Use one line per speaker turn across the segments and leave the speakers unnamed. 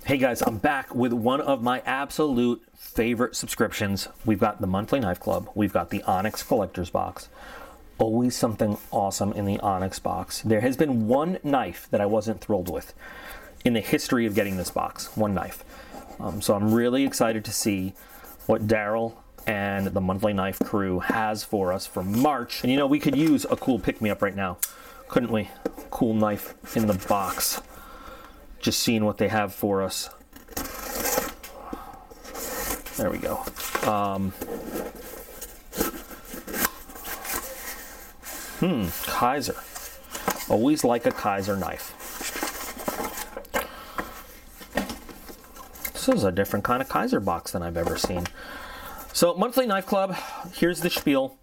Hey guys, I'm back with one of my absolute favorite subscriptions. We've got the monthly knife club. We've got the Onyx collector's box. Always something awesome in the Onyx box. There has been one knife that I wasn't thrilled with in the history of getting this box. One knife. So I'm really excited to see what Daryl and the monthly knife crew has for us for March. And you know, we could use a cool pick-me-up right now, couldn't we? Cool knife in the box. Just seeing what they have for us. There we go. Kizer. Always like a Kizer knife. This is a different kind of Kizer box than I've ever seen. So, monthly knife club. Here's the spiel.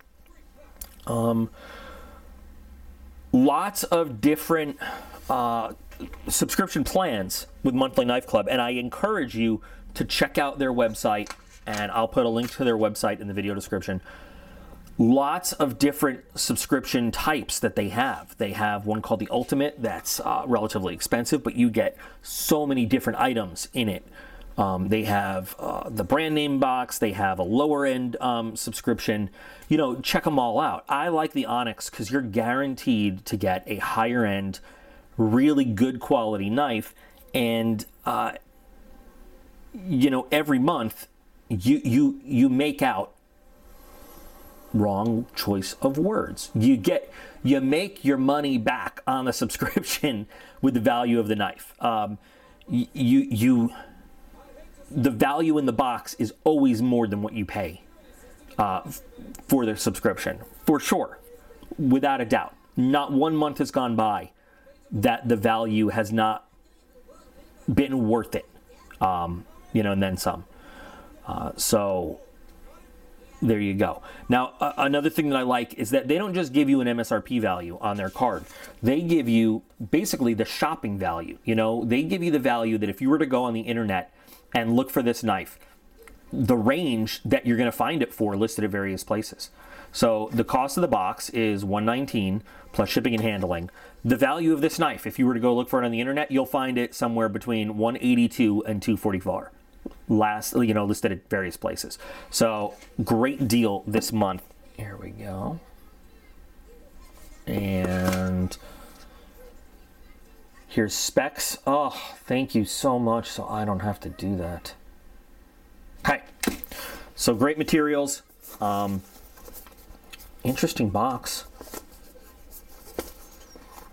Lots of different subscription plans with monthly knife club, and I encourage you to check out their website, and I'll put a link to their website in the video description. Lots of different subscription types that they have. They have one called the Ultimate that's relatively expensive, but you get so many different items in it. They have the brand name box. They have a lower end subscription. You know, check them all out. I like the Onyx because you're guaranteed to get a higher end, really good quality knife, and you know, every month you make out, wrong choice of words, you make your money back on the subscription with the value of the knife. The value in the box is always more than what you pay for the subscription, for sure, without a doubt. Not one month has gone by that the value has not been worth it, you know, and then some. So there you go. Now, another thing that I like is that they don't just give you an MSRP value on their card. They give you basically the shopping value. You know, they give you the value that if you were to go on the internet and look for this knife, the range that you're going to find it for listed at various places. So the cost of the box is $119 plus shipping and handling. The value of this knife, if you were to go look for it on the internet, you'll find it somewhere between $182 and $244. You know, listed at various places. So great deal this month. Here we go. And here's specs. Oh, thank you so much, so I don't have to do that. Okay. So great materials. Interesting box.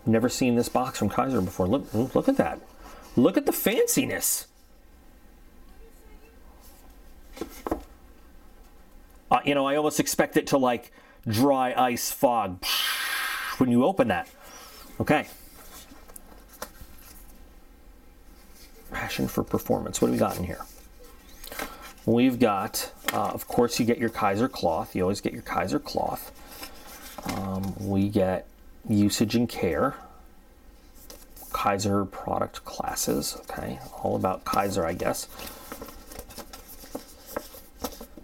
Never seen this box from Kizer before. Look at that. Look at the fanciness. You know, I almost expect it to like dry ice fog when you open that. Okay. Passion for performance. What do we got in here? We've got, of course, you get your Kizer cloth. You always get your Kizer cloth. We get usage and care. Kizer product classes. Okay, all about Kizer, I guess.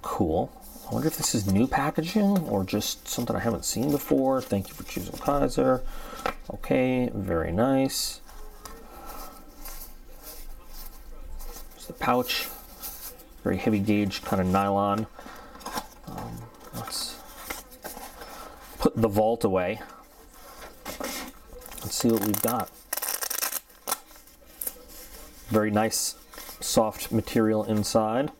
Cool. I wonder if this is new packaging or just something I haven't seen before. Thank you for choosing Kizer. Okay, very nice. There's the pouch. Very heavy gauge kind of nylon. Let's put the vault away. Let's see what we've got. Very nice soft material inside.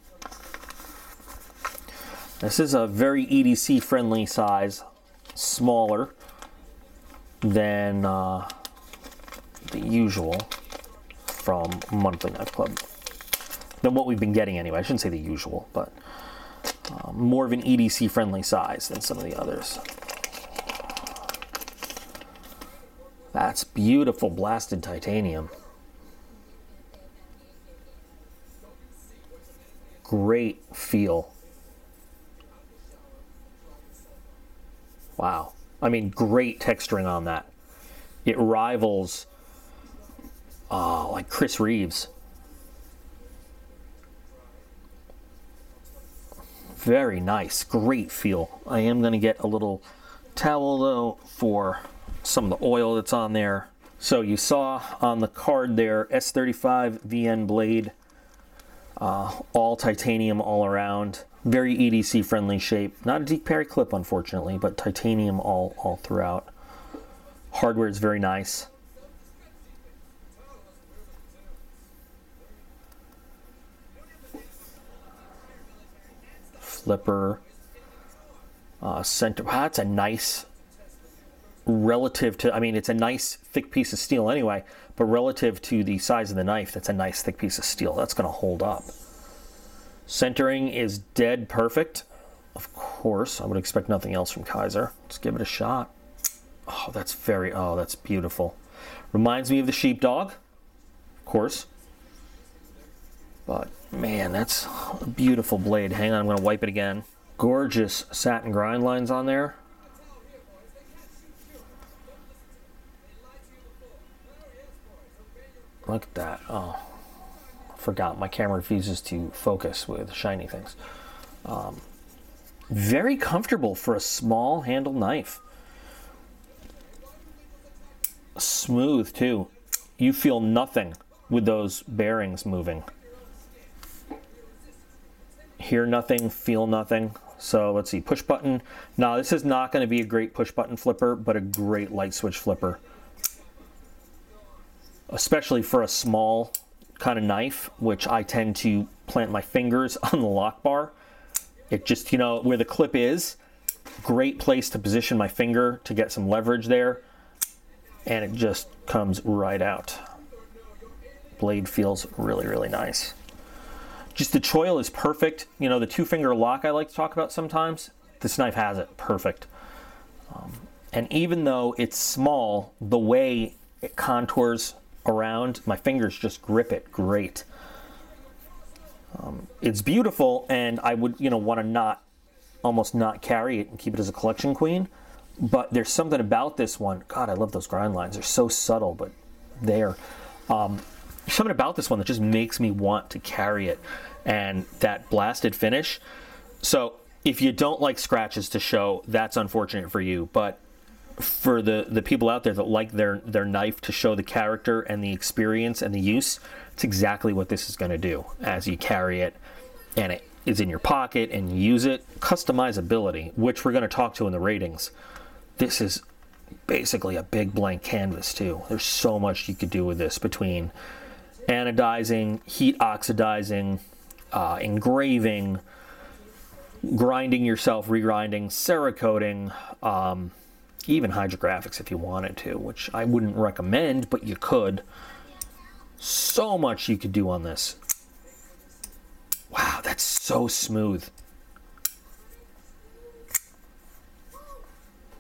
This is a very EDC friendly size, smaller than the usual from Monthly Knife Club. Than what we've been getting anyway. I shouldn't say the usual, but more of an EDC friendly size than some of the others. That's beautiful blasted titanium. Great feel. Wow. I mean, great texturing on that. It rivals like Chris Reeves. Very nice, great feel. I am going to get a little towel though for some of the oil that's on there. So you saw on the card there, S35 VN blade, all titanium all around. Very EDC friendly shape. Not a deep parry clip, unfortunately, but titanium all throughout. Hardware is very nice. Flipper. Center. Wow, that's a nice, relative to, I mean, it's a nice thick piece of steel anyway, but relative to the size of the knife, that's a nice thick piece of steel. That's going to hold up. Centering is dead perfect. Of course, I would expect nothing else from Kizer. Let's give it a shot. Oh, that's very, oh, that's beautiful. Reminds me of the sheepdog, of course. But, man, that's a beautiful blade. Hang on, I'm going to wipe it again. Gorgeous satin grind lines on there. Look at that. Oh, I forgot. My camera refuses to focus with shiny things. Very comfortable for a small handle knife. Smooth, too. You feel nothing with those bearings moving. Hear nothing, feel nothing. So let's see, push button. Now this is not going to be a great push button flipper, but a great light switch flipper. Especially for a small kind of knife, which I tend to plant my fingers on the lock bar. It just, you know, where the clip is, great place to position my finger to get some leverage there. And it just comes right out. Blade feels really, really nice. Just the choil is perfect. You know, the two-finger lock I like to talk about sometimes, this knife has it perfect. And even though it's small, the way it contours around, my fingers just grip it great. It's beautiful, and I would, you know, want to almost not carry it and keep it as a collection queen. But there's something about this one. God, I love those grind lines. They're so subtle, but there. There's something about this one that just makes me want to carry it, and that blasted finish. So if you don't like scratches to show, that's unfortunate for you, but for the people out there that like their knife to show the character and the experience and the use, it's exactly what this is going to do as you carry it and it is in your pocket and you use it. Customizability, which we're going to talk to in the ratings. This is basically a big blank canvas too. There's so much you could do with this, between anodizing, heat oxidizing, engraving, grinding yourself, regrinding, cerakoting, even hydrographics if you wanted to, which I wouldn't recommend, but you could. So much you could do on this. Wow, that's so smooth.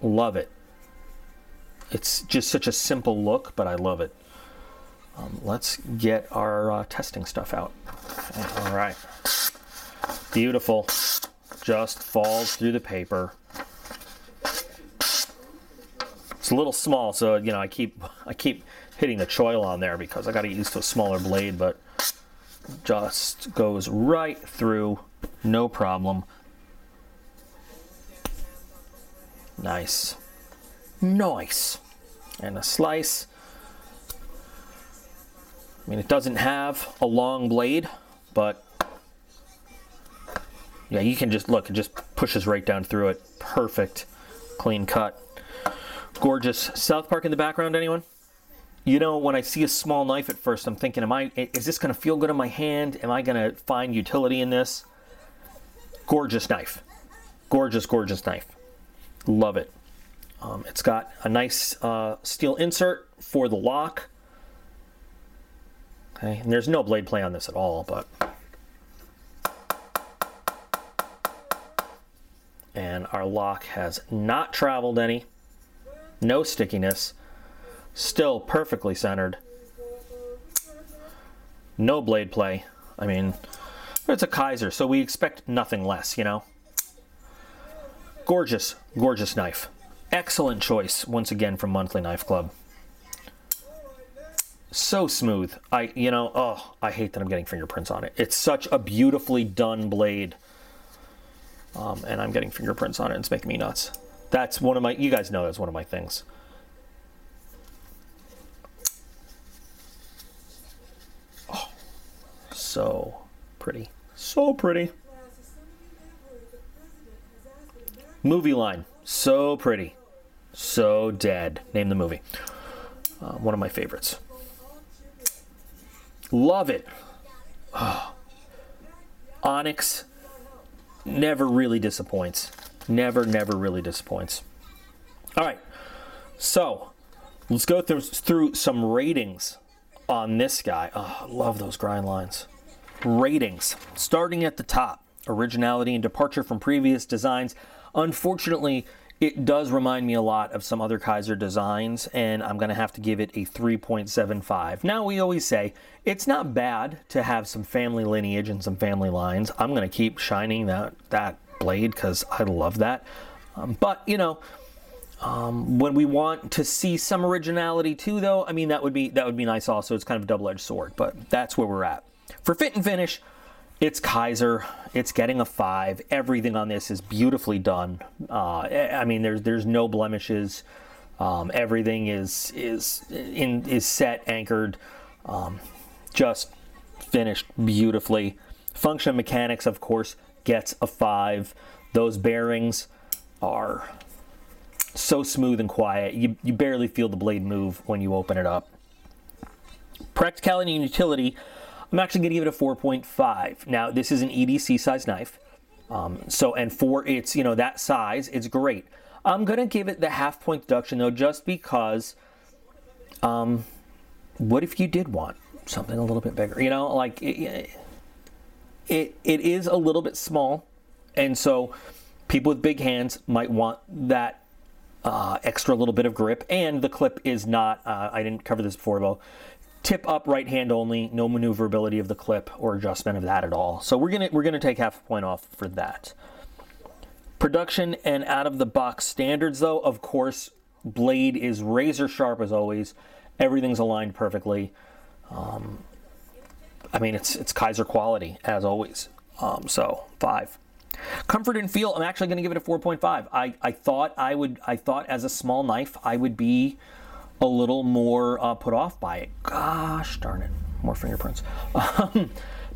Love it. It's just such a simple look, but I love it. Let's get our testing stuff out. All right. Beautiful. Just falls through the paper. It's a little small, so you know I keep hitting the choil on there because I got to get used to a smaller blade, but just goes right through, no problem. Nice. Nice. And a slice. I mean, it doesn't have a long blade, but yeah, you can just look, it just pushes right down through it. Perfect. Clean cut. Gorgeous. South Park in the background, anyone? You know, when I see a small knife at first, I'm thinking, is this going to feel good in my hand? Am I going to find utility in this? Gorgeous knife. Gorgeous, gorgeous knife. Love it. It's got a nice steel insert for the lock. Okay, and there's no blade play on this at all, but... And our lock has not traveled any. No stickiness. Still perfectly centered. No blade play. I mean, it's a Kizer, so we expect nothing less, you know? Gorgeous, gorgeous knife. Excellent choice, once again, from Monthly Knife Club. So smooth. I hate that I'm getting fingerprints on it. It's such a beautifully done blade. And I'm getting fingerprints on it. It's making me nuts. That's one of my, you guys know that's one of my things. so pretty. So pretty. Movie line. So pretty. So dead. Name the movie. One of my favorites. Love it. Oh. Onyx never really disappoints. Never really disappoints. All right. So let's go through some ratings on this guy. Oh, I love those grind lines. Ratings. Starting at the top. Originality and departure from previous designs. Unfortunately, it does remind me a lot of some other Kizer designs, and I'm going to have to give it a 3.75. Now, we always say it's not bad to have some family lineage and some family lines. I'm going to keep shining that blade because I love that. But, you know, when we want to see some originality too, though, I mean, that would be nice also. It's kind of a double-edged sword, but that's where we're at. For fit and finish, it's Kizer. It's getting a 5. Everything on this is beautifully done. I mean, there's no blemishes. Everything is set, anchored, just finished beautifully. Function and mechanics, of course, gets a 5. Those bearings are so smooth and quiet. You barely feel the blade move when you open it up. Practicality and utility, I'm actually going to give it a 4.5. Now, this is an EDC size knife. And for its, you know, that size, it's great. I'm going to give it the half-point deduction, though, just because what if you did want something a little bit bigger? You know, like, it is a little bit small, and so people with big hands might want that extra little bit of grip, and the clip is not, I didn't cover this before, though, tip up right hand only, no maneuverability of the clip or adjustment of that at all. So we're gonna take half a point off for that. Production and out of the box standards, though, of course, blade is razor sharp as always. Everything's aligned perfectly. I mean, it's Kizer quality as always. So 5. Comfort and feel, I'm actually going to give it a 4.5. I thought as a small knife I would be a little more put off by it. Gosh darn it, more fingerprints.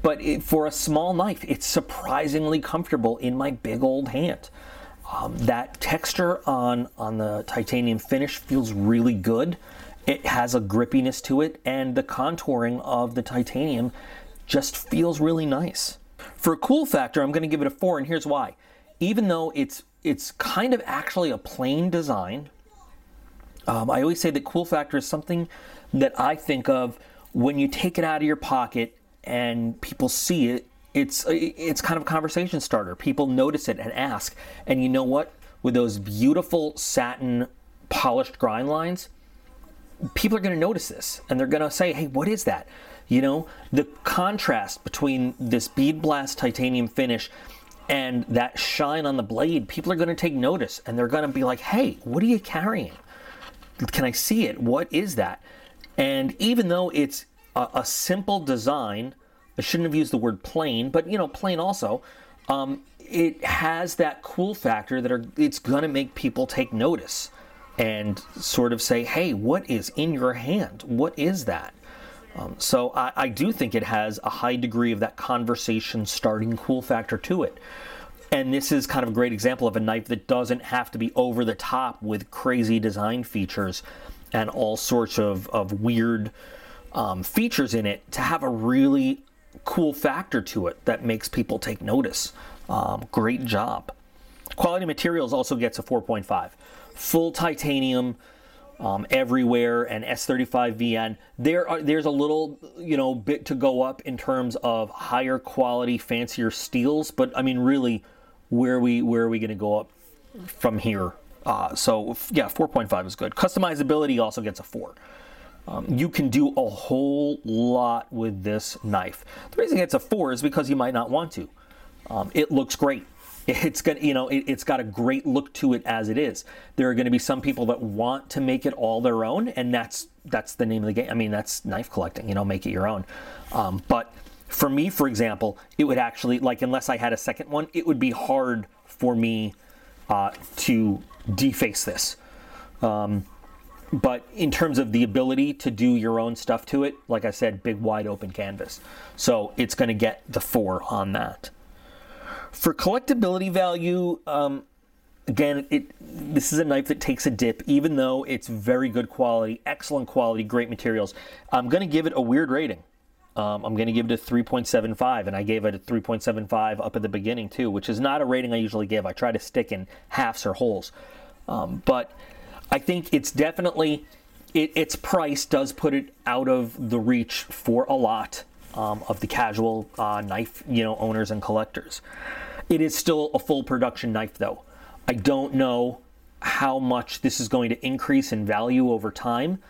But for a small knife, it's surprisingly comfortable in my big old hand. That texture on the titanium finish feels really good. It has a grippiness to it, and the contouring of the titanium just feels really nice. For a cool factor, I'm going to give it a 4, and here's why. Even though it's kind of actually a plain design, I always say that cool factor is something that I think of when you take it out of your pocket and people see it. It's kind of a conversation starter. People notice it and ask. And you know what? With those beautiful satin polished grind lines, people are going to notice this. And they're going to say, hey, what is that? You know, the contrast between this bead blast titanium finish and that shine on the blade, people are going to take notice. And they're going to be like, hey, what are you carrying? Can I see it? What is that? And even though it's a simple design, I shouldn't have used the word plain, but, you know, plain also, it has that cool factor that it's going to make people take notice and sort of say, hey, what is in your hand? What is that? So I do think it has a high degree of that conversation starting cool factor to it. And this is kind of a great example of a knife that doesn't have to be over the top with crazy design features and all sorts of weird features in it to have a really cool factor to it that makes people take notice. Great job. Quality materials also gets a 4.5. Full titanium everywhere, and S35VN. There's a little, you know, bit to go up in terms of higher quality, fancier steels, but I mean, really, where are we going to go up from here? So yeah, 4.5 is good. Customizability also gets a 4. You can do a whole lot with this knife. The reason it's a 4 is because you might not want to. It looks great. It's got, you know, it's got a great look to it as it is. There are going to be some people that want to make it all their own, and that's the name of the game. I mean, that's knife collecting, you know, make it your own. But for me, for example, it would actually, like, unless I had a second one, it would be hard for me to deface this. But in terms of the ability to do your own stuff to it, like I said, big wide open canvas. So it's going to get the 4 on that. For collectability value, again, this is a knife that takes a dip, even though it's very good quality, excellent quality, great materials. I'm going to give it a weird rating. I'm going to give it a 3.75, and I gave it a 3.75 up at the beginning too, which is not a rating I usually give. I try to stick in halves or wholes. But I think it's definitely, its price does put it out of the reach for a lot of the casual knife, owners and collectors. It is still a full production knife though. I don't know how much this is going to increase in value over time.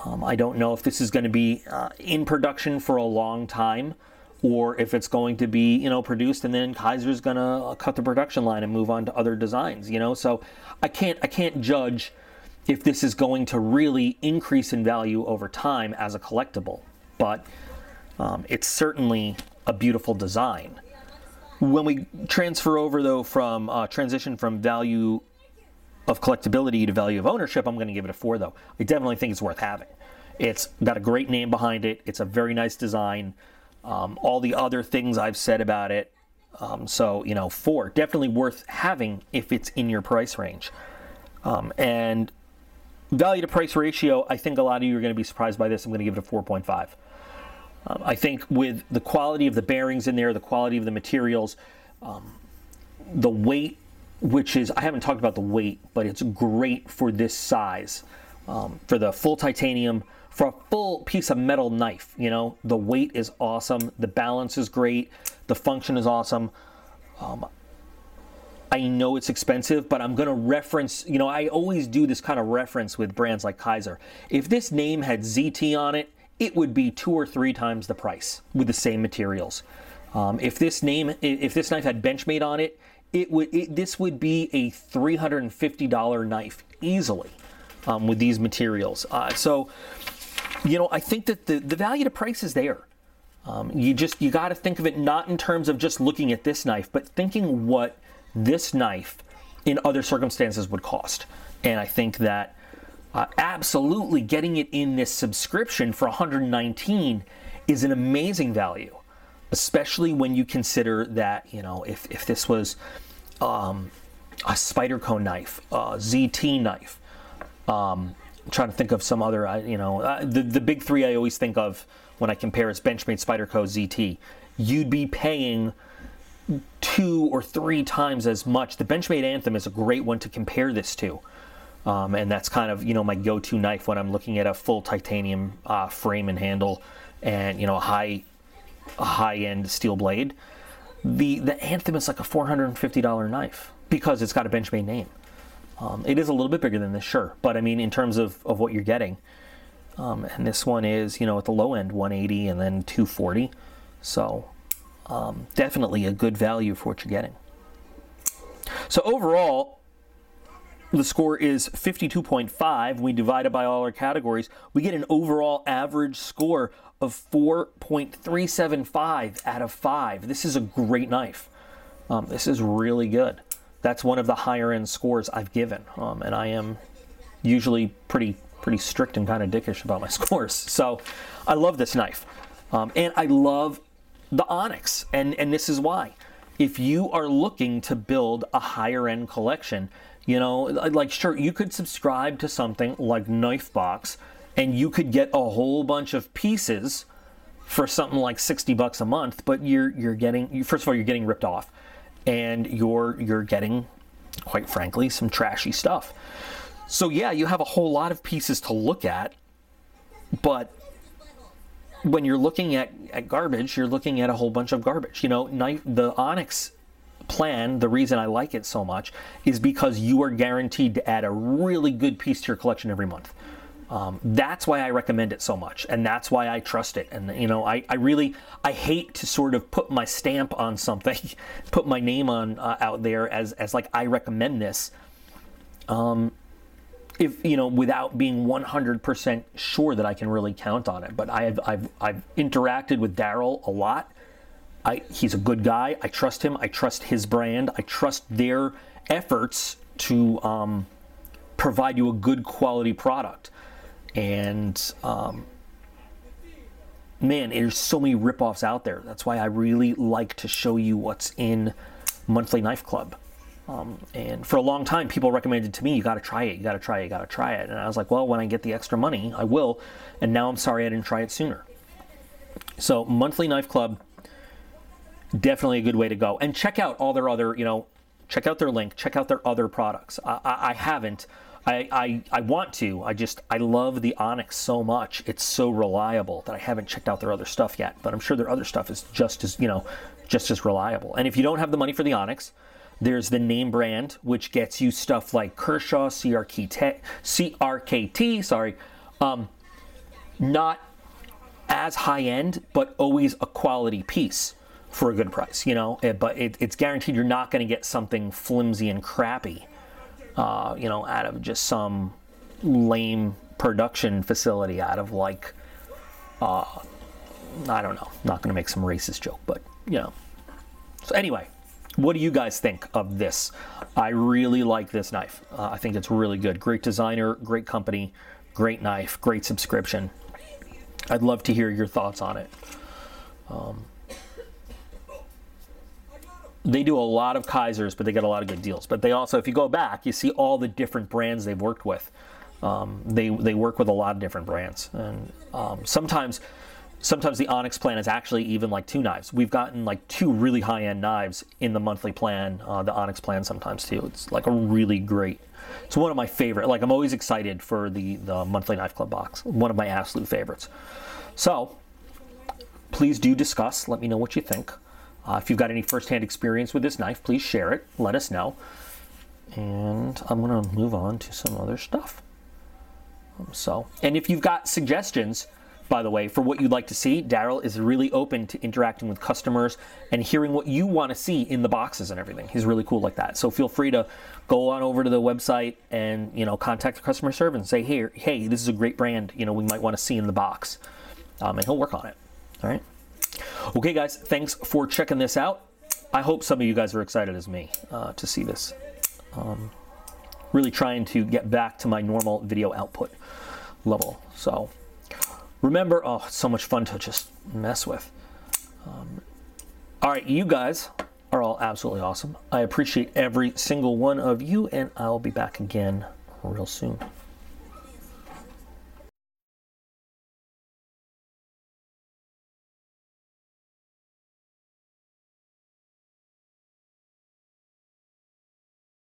I don't know if this is going to be in production for a long time, or if it's going to be, produced and then Kizer's going to cut the production line and move on to other designs, So I can't judge if this is going to really increase in value over time as a collectible, but it's certainly a beautiful design. When we transfer over, though, from transition from value of collectability to value of ownership, I'm going to give it a 4, though. I definitely think it's worth having. It's got a great name behind it. It's a very nice design. All the other things I've said about it. So, 4. Definitely worth having if it's in your price range. And value to price ratio, I think a lot of you are going to be surprised by this. I'm going to give it a 4.5. I think with the quality of the bearings in there, the quality of the materials, the weight, which is, I haven't talked about the weight, but it's great for this size. For the full titanium, for a full piece of metal knife, the weight is awesome. The balance is great. The function is awesome. I know it's expensive, but I'm going to reference, I always do this kind of reference with brands like Kizer. If this name had ZT on it, it would be 2 or 3 times the price with the same materials. If this knife had Benchmade on it, this would be a $350 knife easily with these materials. So, I think that the value to price is there. You got to think of it not in terms of just looking at this knife, but thinking what this knife in other circumstances would cost. And I think that absolutely getting it in this subscription for $119 is an amazing value, especially when you consider that, if this was a Spyderco knife, a ZT knife, I'm trying to think of some other, the big 3 I always think of when I compare is Benchmade, Spyderco, ZT. You'd be paying 2 or 3 times as much. The Benchmade Anthem is a great one to compare this to. And that's kind of, my go-to knife when I'm looking at a full titanium frame and handle and, a high-end steel blade. The Anthem is like a $450 knife because it's got a Benchmade name. It is a little bit bigger than this, sure. But, I mean, in terms of what you're getting. And this one is, at the low end, $180 and then $240. So, definitely a good value for what you're getting. So, overall, the score is 52.5. We divide it by all our categories. We get an overall average score of 4.375 out of 5. This is a great knife. This is really good. That's one of the higher end scores I've given. And I am usually pretty strict and kind of dickish about my scores. So I love this knife. And I love the Onyx. And this is why. If you are looking to build a higher end collection, sure, you could subscribe to something like Knifebox and you could get a whole bunch of pieces for something like $60 a month, but you're getting, first of all, you're getting ripped off and you're getting, quite frankly, some trashy stuff. So yeah, you have a whole lot of pieces to look at, but when you're looking at garbage, you're looking at a whole bunch of garbage. The Onyx plan, the reason I like it so much is because you are guaranteed to add a really good piece to your collection every month. That's why I recommend it so much, and that's why I trust it. And I hate to sort of put my stamp on something, put my name on out there as like I recommend this. If without being 100% sure that I can really count on it. But I've interacted with Daryl a lot. He's a good guy. I trust him. I trust his brand. I trust their efforts to provide you a good quality product. And man, there's so many ripoffs out there. That's why I really like to show you what's in Monthly Knife Club. And for a long time, people recommended to me, you got to try it, you got to try it, you got to try it. And I was like, well, when I get the extra money, I will. And now I'm sorry I didn't try it sooner. So Monthly Knife Club, definitely a good way to go. And check out all their other, check out their link, check out their other products. I haven't. I want to. I love the Onyx so much. It's so reliable that I haven't checked out their other stuff yet. But I'm sure their other stuff is just as reliable. And if you don't have the money for the Onyx, there's the name brand, which gets you stuff like Kershaw, CRKT, sorry. Not as high end, but always a quality piece for a good price, But it's guaranteed you're not going to get something flimsy and crappy, out of just some lame production facility out of like, I don't know, not going to make some racist joke, but, So anyway, what do you guys think of this? I really like this knife. I think it's really good. Great designer, great company, great knife, great subscription. I'd love to hear your thoughts on it. They do a lot of Kizers, but they get a lot of good deals. But they also, if you go back, you see all the different brands they've worked with. They work with a lot of different brands. And sometimes the Onyx plan is actually even like 2 knives. We've gotten like 2 really high-end knives in the monthly plan, the Onyx plan sometimes too. It's like a really great, it's one of my favorite. Like I'm always excited for the Monthly Knife Club box. One of my absolute favorites. So please do discuss. Let me know what you think. If you've got any firsthand experience with this knife, please share it. Let us know. And I'm going to move on to some other stuff. And if you've got suggestions, by the way, for what you'd like to see, Daryl is really open to interacting with customers and hearing what you want to see in the boxes and everything. He's really cool like that. So feel free to go on over to the website and, contact the customer service and say, hey, this is a great brand, we might want to see in the box. And he'll work on it. All right. Okay, guys, thanks for checking this out. I hope some of you guys are excited as me to see this. Really trying to get back to my normal video output level. So remember, it's so much fun to just mess with. All right, you guys are all absolutely awesome. I appreciate every single one of you, and I'll be back again real soon.